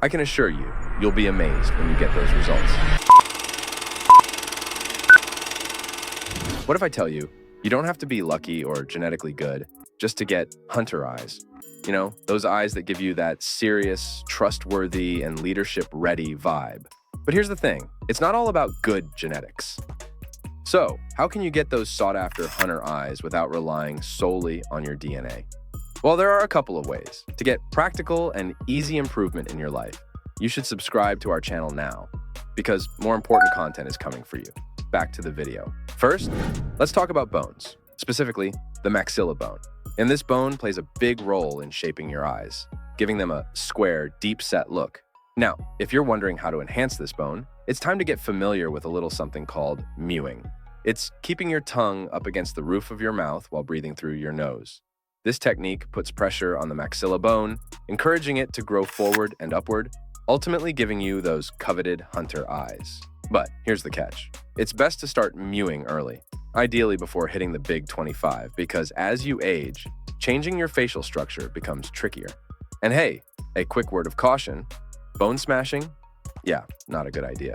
I can assure you, you'll be amazed when you get those results. What if I tell you, you don't have to be lucky or genetically good just to get hunter eyes? You know, those eyes that give you that serious, trustworthy, and leadership-ready vibe. But here's the thing, it's not all about good genetics. So, how can you get those sought-after hunter eyes without relying solely on your DNA? Well, there are a couple of ways. To get practical and easy improvement in your life, you should subscribe to our channel now, because more important content is coming for you. Back to the video. First, let's talk about bones, specifically the maxilla bone. And this bone plays a big role in shaping your eyes, giving them a square, deep-set look. Now, if you're wondering how to enhance this bone, it's time to get familiar with a little something called mewing. It's keeping your tongue up against the roof of your mouth while breathing through your nose. This technique puts pressure on the maxilla bone, encouraging it to grow forward and upward, ultimately giving you those coveted hunter eyes. But here's the catch. It's best to start mewing early, ideally before hitting the big 25, because as you age, changing your facial structure becomes trickier. And hey, a quick word of caution, bone smashing? Yeah, not a good idea.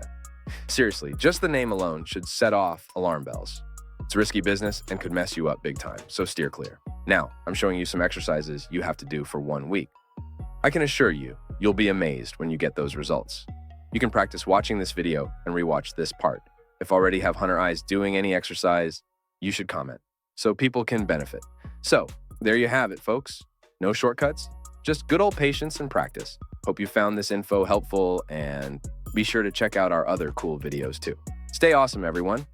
Seriously, just the name alone should set off alarm bells. It's risky business and could mess you up big time, so steer clear. Now, I'm showing you some exercises you have to do for 1 week. I can assure you, you'll be amazed when you get those results. You can practice watching this video and rewatch this part. If already have hunter eyes doing any exercise, you should comment so people can benefit. So, there you have it, folks. No shortcuts, just good old patience and practice. Hope you found this info helpful, and be sure to check out our other cool videos too. Stay awesome, everyone.